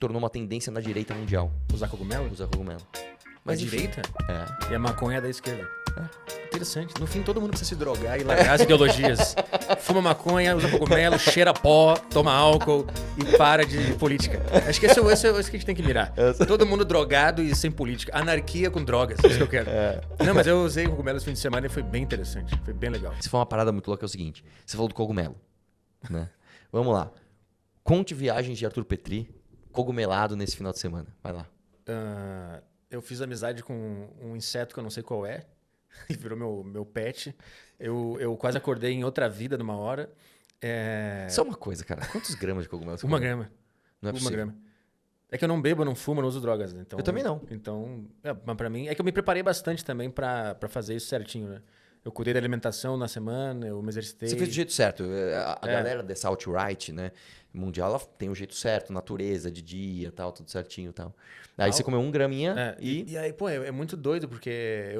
tornou uma tendência na direita mundial. Usar cogumelo? Usar cogumelo. Mas enfim. direita? É. E a maconha é da esquerda. Interessante. No fim, todo mundo precisa se drogar e largar as ideologias. Fuma maconha, usa cogumelo, cheira pó, toma álcool e para de política. Acho que esse é isso que a gente tem que mirar. Todo mundo drogado e sem política. Anarquia com drogas. É isso que eu quero. Não, mas eu usei cogumelo esse fim de semana e foi bem interessante. Foi bem legal. Se for uma parada muito louca, é o seguinte. Você falou do cogumelo, né? Vamos lá. Conte viagens de Arthur Petri cogumelado nesse final de semana. Vai lá. Eu fiz amizade com um inseto que eu não sei qual é. E virou meu pet. Eu quase acordei em outra vida numa hora. Só uma coisa, cara. Quantos gramas de cogumelo você 1 comeu? grama. Não é 1 possível. grama. É que eu não bebo, não fumo, não uso drogas. Então, Eu também não. Então, mas pra mim... É que eu me preparei bastante também pra fazer isso certinho, né? Eu cuidei da alimentação na semana, eu me exercitei. Você fez do jeito certo. A galera dessa alt-right, né, mundial, ela tem o jeito certo, natureza, de dia, tal, tudo certinho e tal. Aí você comeu 1 graminha e... E aí, pô, é muito doido, porque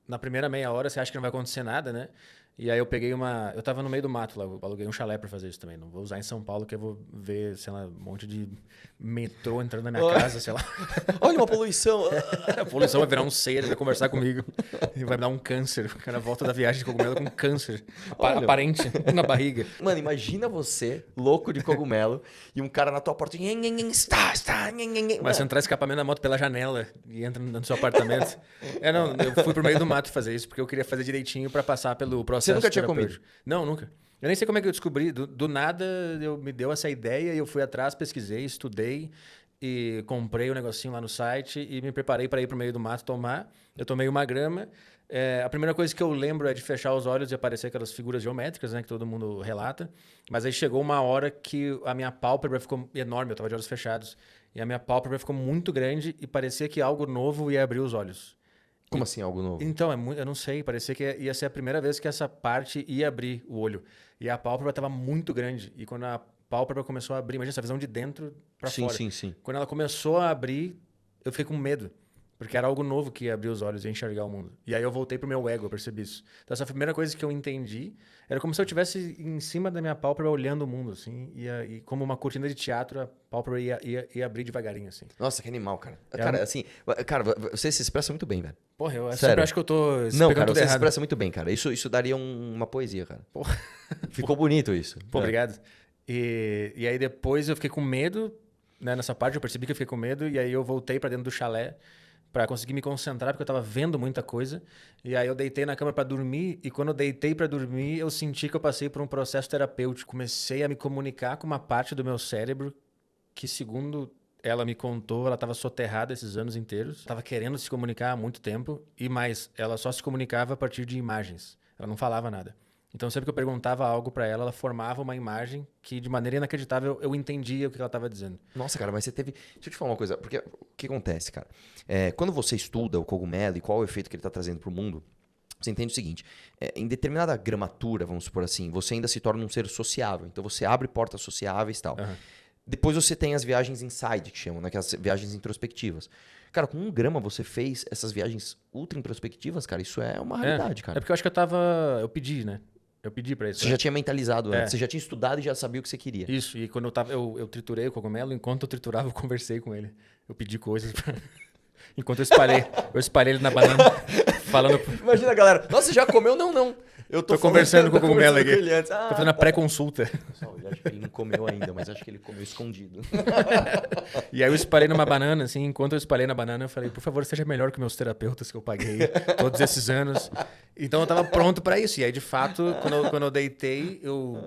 na primeira meia hora você acha que não vai acontecer nada, né? E aí eu peguei Eu tava no meio do mato lá, eu aluguei um chalé pra fazer isso também. Não vou usar em São Paulo, que eu vou ver, sei lá, um monte de metrô entrando na minha casa, sei lá. Olha uma poluição! A poluição vai virar um ser, ele vai conversar comigo e vai me dar um câncer. O cara volta da viagem de cogumelo com câncer aparente na barriga. Mano, imagina você, louco de cogumelo, e um cara na tua porta... Mas você entrar escapamento da moto pela janela e entra no seu apartamento. Não, eu fui pro meio do mato fazer isso, porque eu queria fazer direitinho pra passar pelo processo. Você nunca tinha terapêutico. comido? Não, nunca. Eu nem sei como é que eu descobri. Do nada, me deu essa ideia e eu fui atrás, pesquisei, estudei e comprei o negocinho lá no site e me preparei para ir pro meio do mato tomar. Eu tomei 1 grama. A primeira coisa que eu lembro é de fechar os olhos e aparecer aquelas figuras geométricas, né, que todo mundo relata. Mas aí chegou uma hora que a minha pálpebra ficou enorme, eu tava de olhos fechados. E a minha pálpebra ficou muito grande e parecia que algo novo ia abrir os olhos. Como assim, algo novo? Então, eu não sei, parecia que ia ser a primeira vez que essa parte ia abrir o olho. E a pálpebra estava muito grande. E quando a pálpebra começou a abrir, imagina essa visão de dentro para fora. Sim. Quando ela começou a abrir, eu fiquei com medo. Porque era algo novo que ia abrir os olhos e enxergar o mundo. E aí eu voltei pro meu ego, eu percebi isso. Então essa primeira coisa que eu entendi era como se eu estivesse em cima da minha pálpebra olhando o mundo, assim. E como uma cortina de teatro, a pálpebra ia abrir devagarinho, assim. Nossa, que animal, cara. Cara, assim... Cara, você se expressa muito bem, velho. Porra, eu Sério? sempre acho que eu tô Não, pegando cara, tudo você se errado. expressa muito bem, cara. Isso daria uma poesia, cara. Porra. Ficou bonito isso. Pô, obrigado. E aí depois eu fiquei com medo, né? Nessa parte eu percebi que eu fiquei com medo. E aí eu voltei pra dentro do chalé pra conseguir me concentrar, porque eu tava vendo muita coisa. E aí eu deitei na cama pra dormir. E quando eu deitei pra dormir, eu senti que eu passei por um processo terapêutico. Comecei a me comunicar com uma parte do meu cérebro que, segundo ela me contou, ela estava soterrada esses anos inteiros. Estava querendo se comunicar há muito tempo. E mais, ela só se comunicava a partir de imagens. Ela não falava nada. Então, sempre que eu perguntava algo pra ela, ela formava uma imagem que, de maneira inacreditável, eu entendia o que ela estava dizendo. Nossa, cara, mas você teve... Deixa eu te falar uma coisa. Porque o que acontece, cara? Quando você estuda o cogumelo e qual é o efeito que ele está trazendo pro mundo, você entende o seguinte. Em determinada gramatura, vamos supor assim, você ainda se torna um ser sociável. Então, você abre portas sociáveis e tal. Uhum. Depois você tem as viagens inside, que chamam, né? Aquelas viagens introspectivas. Cara, com 1 grama você fez essas viagens ultra introspectivas, cara, isso é uma raridade, cara. É porque eu acho que eu pedi, né? Eu pedi pra isso. Você já tinha mentalizado antes, É. você já tinha estudado e já sabia o que você queria. Isso, e quando eu triturei o cogumelo, enquanto eu triturava, eu conversei com ele. Eu pedi coisas pra... Enquanto eu espalhei ele na banana, falando... Imagina a galera, nossa, você já comeu? Não. Eu Tô conversando com o cogumelo aqui. ele antes. Tô fazendo a pré-consulta. Pessoal, eu acho que ele não comeu ainda, mas acho que ele comeu escondido. E aí eu espalhei numa banana, assim, enquanto eu espalhei na banana, eu falei, por favor, seja melhor que meus terapeutas que eu paguei todos esses anos. Então eu tava pronto pra isso. E aí, de fato, quando eu deitei, eu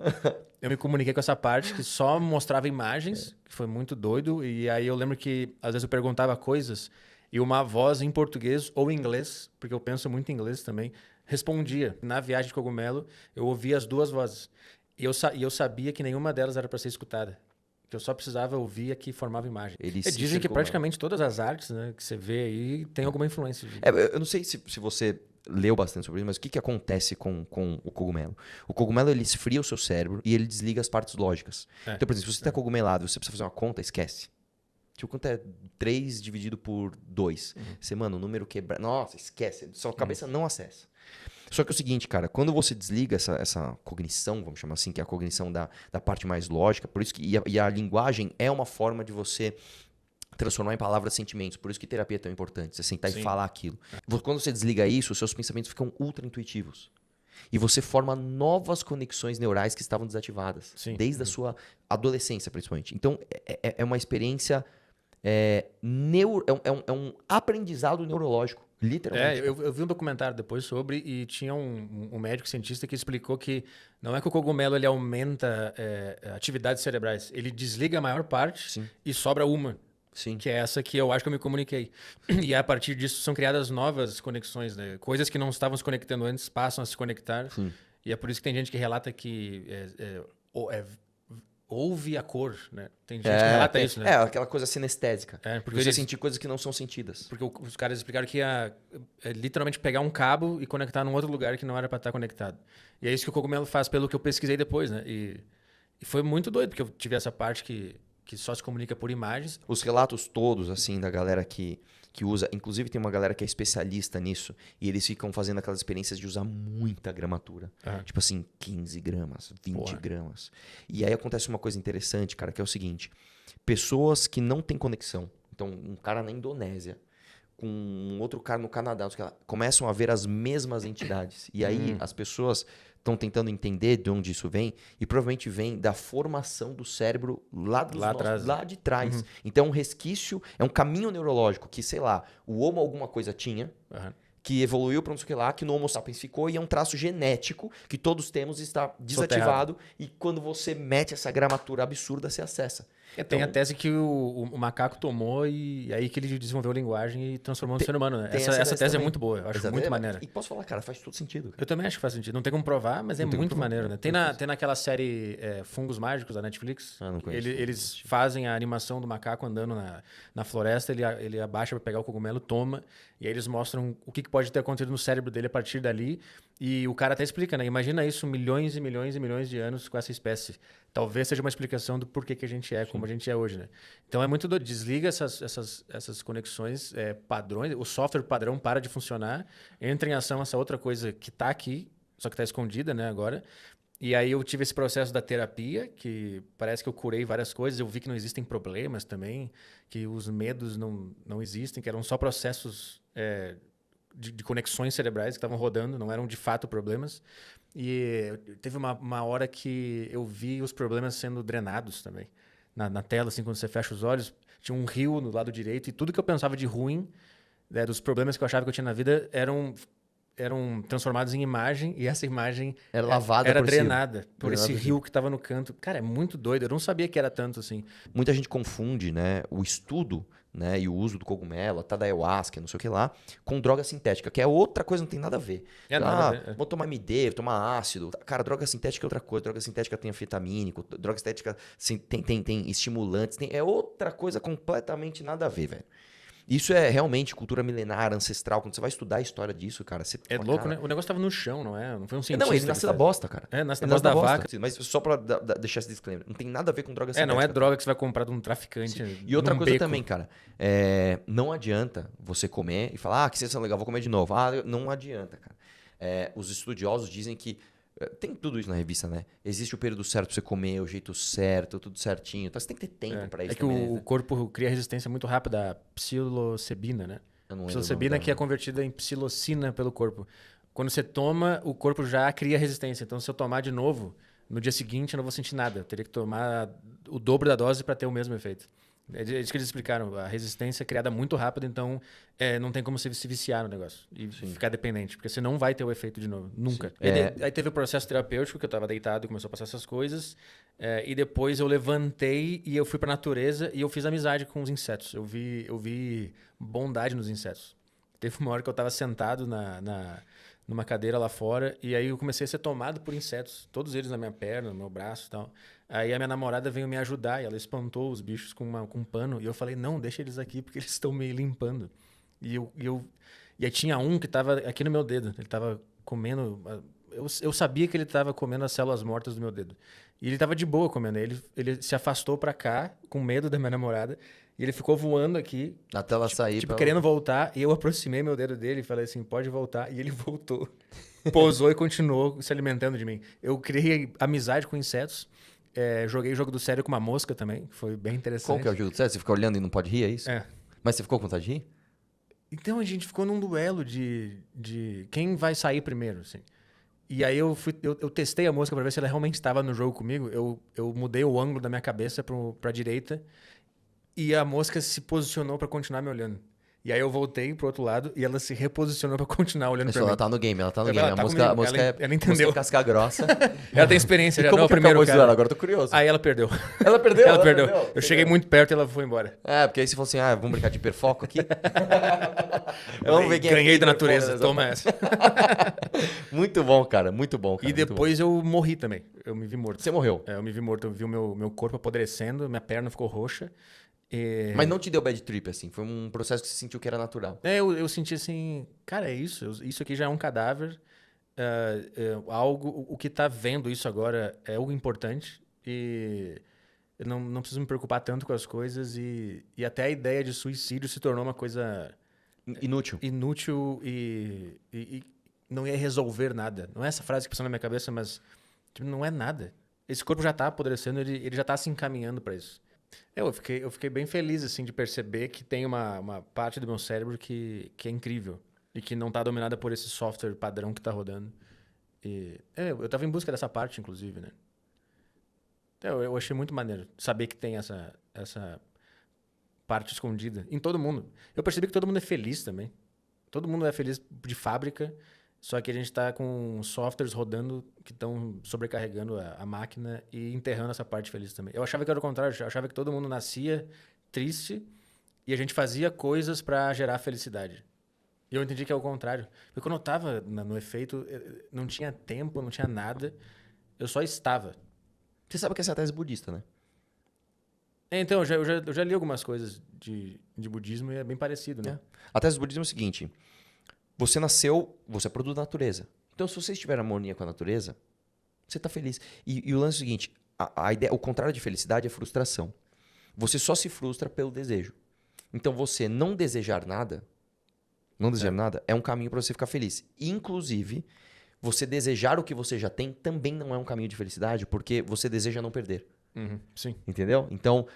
me comuniquei com essa parte que só mostrava imagens, que foi muito doido. E aí eu lembro que, às vezes, eu perguntava coisas e uma voz em português ou em inglês, porque eu penso muito em inglês também, respondia. Na viagem de cogumelo, eu ouvia as duas vozes. E eu sabia que nenhuma delas era para ser escutada. Que eu só precisava ouvir a que formava imagem. Dizem que praticamente todas as artes, né, que você vê aí tem alguma influência. Eu não sei se você leu bastante sobre isso, mas o que acontece com o cogumelo? O cogumelo, ele esfria o seu cérebro e ele desliga as partes lógicas. Então, por exemplo, se você está cogumelado e você precisa fazer uma conta, esquece. Tipo, quanto é 3 dividido por 2? Você, mano, o número quebra... Nossa, esquece. Sua cabeça não acessa. Só que é o seguinte, cara, quando você desliga essa cognição, vamos chamar assim, que é a cognição da parte mais lógica, por isso que e a linguagem é uma forma de você transformar em palavras sentimentos. Por isso que terapia é tão importante. Você sentar e falar aquilo. Quando você desliga isso, os seus pensamentos ficam ultra intuitivos. E você forma novas conexões neurais que estavam desativadas. Desde a sua adolescência, principalmente. Então, é uma experiência... É um aprendizado neurológico. Literalmente. Eu vi um documentário depois sobre e tinha um médico cientista que explicou que não é que o cogumelo ele aumenta atividades cerebrais. Ele desliga a maior parte e sobra uma. Sim. Que é essa que eu acho que eu me comuniquei. E a partir disso são criadas novas conexões, né? Coisas que não estavam se conectando antes passam a se conectar. Sim. E é por isso que tem gente que relata que ouve a cor, né? Tem gente que relata isso, né? É, aquela coisa sinestésica. Porque você sentir coisas que não são sentidas. Porque os caras explicaram que é literalmente pegar um cabo e conectar num outro lugar que não era para estar conectado. E é isso que o cogumelo faz, pelo que eu pesquisei depois, né? E foi muito doido, porque eu tive essa parte que só se comunica por imagens. Os relatos todos, assim, da galera que usa... Inclusive, tem uma galera que é especialista nisso. E eles ficam fazendo aquelas experiências de usar muita gramatura. Tipo assim, 15 gramas, 20 gramas. E aí acontece uma coisa interessante, cara, que é o seguinte. Pessoas que não têm conexão. Então, um cara na Indonésia com um outro cara no Canadá, começam a ver as mesmas entidades. E aí as pessoas estão tentando entender de onde isso vem, e provavelmente vem da formação do cérebro lá de trás. Então é um resquício, é um caminho neurológico que, sei lá, o Homo alguma coisa tinha, que evoluiu para não sei o que lá, que no Homo sapiens ficou, e é um traço genético que todos temos e está desativado, e quando você mete essa gramatura absurda, você acessa. Tem a tese que o macaco tomou e aí que ele desenvolveu a linguagem e transformou no ser humano, né? Essa tese é muito boa, eu acho muito maneira. E posso falar, cara, faz todo sentido. Cara. Eu também acho que faz sentido. Não tem como provar, mas é muito maneiro, né? Tem naquela série Fungos Mágicos da Netflix. Não conheço. Eles fazem a animação do macaco andando na floresta, ele abaixa para pegar o cogumelo, toma, e aí eles mostram o que pode ter acontecido no cérebro dele a partir dali. E o cara até explica, né? Imagina isso milhões e milhões e milhões de anos com essa espécie. Talvez seja uma explicação do porquê que a gente é como a gente é hoje, né? Então é muito doido. Desliga essas conexões, padrões. O software padrão para de funcionar. Entra em ação essa outra coisa que está aqui, só que está escondida, né, agora. E aí eu tive esse processo da terapia, que parece que eu curei várias coisas. Eu vi que não existem problemas também, que os medos não existem, que eram só processos... De conexões cerebrais que estavam rodando, não eram de fato problemas. E teve uma hora que eu vi os problemas sendo drenados também. Na tela, assim, quando você fecha os olhos, tinha um rio no lado direito e tudo que eu pensava de ruim, dos problemas que eu achava que eu tinha na vida, eram transformados em imagem e essa imagem era drenada por esse rio que estava no canto. Cara, é muito doido. Eu não sabia que era tanto assim. Muita gente confunde, né, o estudo, né, e o uso do cogumelo, até da ayahuasca, não sei o que lá, com droga sintética, que é outra coisa, não tem nada a ver. Vou tomar MD, vou tomar ácido. Cara, droga sintética é outra coisa. Droga sintética tem anfetamínico, droga sintética tem estimulantes, é outra coisa completamente nada a ver, velho. Isso é realmente cultura milenar, ancestral. Quando você vai estudar a história disso, cara... Você é louco, cara... né? O negócio tava no chão, não é? Não foi um cientista. Não, ele nasce da bosta, cara. Nasce da bosta da vaca. Mas só pra deixar esse disclaimer. Não tem nada a ver com droga sintética. Não é droga que você vai comprar de um traficante. E outra coisa também, cara. Não adianta você comer e falar, que sensação legal, vou comer de novo. Não adianta, cara. Os estudiosos dizem que... Tem tudo isso na revista, né? Existe o período certo pra você comer, o jeito certo, tudo certinho. Então você tem que ter tempo pra isso. É que o corpo cria resistência muito rápida à psilocibina, né? Psilocibina que é convertida em psilocina pelo corpo. Quando você toma, o corpo já cria resistência. Então se eu tomar de novo, no dia seguinte eu não vou sentir nada. Eu teria que tomar o dobro da dose para ter o mesmo efeito. É isso que eles explicaram. A resistência é criada muito rápido, então não tem como você se viciar no negócio e ficar dependente, porque você não vai ter o efeito de novo, nunca. Aí teve o processo terapêutico, que eu estava deitado e começou a passar essas coisas, e depois eu levantei e eu fui para a natureza e eu fiz amizade com os insetos. Eu vi bondade nos insetos. Teve uma hora que eu estava sentado numa cadeira lá fora, e aí eu comecei a ser tomado por insetos, todos eles na minha perna, no meu braço e tal. Aí a minha namorada veio me ajudar e ela espantou os bichos com um pano. E eu falei, não, deixa eles aqui porque eles estão me limpando. E aí tinha um que estava aqui no meu dedo. Ele estava comendo... eu sabia que ele tava comendo as células mortas do meu dedo. E ele tava de boa comendo. Ele se afastou pra cá, com medo da minha namorada. E ele ficou voando aqui. Até ela sair. Tipo, querendo voltar. E eu aproximei meu dedo dele e falei assim, pode voltar. E ele voltou. Pousou e continuou se alimentando de mim. Eu criei amizade com insetos. Joguei jogo do sério com uma mosca também. Foi bem interessante. Qual que é o jogo do sério? Você fica olhando e não pode rir, é isso? É. Mas você ficou com vontade de rir? Então a gente ficou num duelo de quem vai sair primeiro, assim. E aí eu testei a mosca pra ver se ela realmente estava no jogo comigo. Eu mudei o ângulo da minha cabeça pra direita e a mosca se posicionou pra continuar me olhando. E aí eu voltei pro outro lado e ela se reposicionou pra continuar olhando pra mim. Ela tá no game, ela tá no Ela game. tá A comigo, mosca ela entendeu. Mosca casca grossa. Ela tem experiência, já Como não é o que primeiro acabou isso cara. dela? Agora eu tô curioso. Aí ela perdeu. Ela perdeu? Ela perdeu. Eu cheguei muito perto e ela foi embora. Porque aí você falou assim, vamos brincar de hiperfoco aqui? Vamos ver quem Ganhei da hiperfoca natureza, nessa toma parte. essa. Muito bom, cara. Muito bom, cara. E depois eu morri também. Eu me vi morto. Você morreu. Eu me vi morto. Eu vi o meu corpo apodrecendo, minha perna ficou roxa. Mas não te deu bad trip, assim? Foi um processo que você sentiu que era natural? Eu senti assim, cara, é isso. Isso aqui já é um cadáver. O que tá vendo isso agora é o importante. E eu não preciso me preocupar tanto com as coisas. E até a ideia de suicídio se tornou uma coisa Inútil. inútil e não ia resolver nada. Não é essa frase que passou na minha cabeça, mas tipo, não é nada. Esse corpo já tá apodrecendo, ele já tá se encaminhando para isso. Eu fiquei bem feliz assim de perceber que tem uma parte do meu cérebro que é incrível e que não tá dominada por esse software padrão que tá rodando. Eu tava em busca dessa parte, inclusive, né? Então, eu achei muito maneiro saber que tem essa parte escondida em todo mundo. Eu percebi que todo mundo é feliz também. Todo mundo é feliz de fábrica, só que a gente tá com softwares rodando que estão sobrecarregando a máquina e enterrando essa parte feliz também. Eu achava que era o contrário, eu achava que todo mundo nascia triste e a gente fazia coisas para gerar felicidade. E eu entendi que é o contrário. Porque quando eu tava no efeito, não tinha tempo, não tinha nada, eu só estava. Você sabe que essa é a tese budista, né? Então, eu já li algumas coisas de budismo e é bem parecido, né? A tese do budismo é o seguinte: você nasceu, você é produto da natureza. Então, se você estiver em harmonia com a natureza, você está feliz. E o lance é o seguinte: a ideia, o contrário de felicidade é frustração. Você só se frustra pelo desejo. Então, você não desejar nada, é um caminho para você ficar feliz. Inclusive, você desejar o que você já tem também não é um caminho de felicidade, porque você deseja não perder. Sim. Entendeu? Então,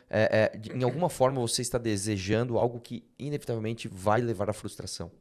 em alguma forma, você está desejando algo que inevitavelmente vai levar à frustração.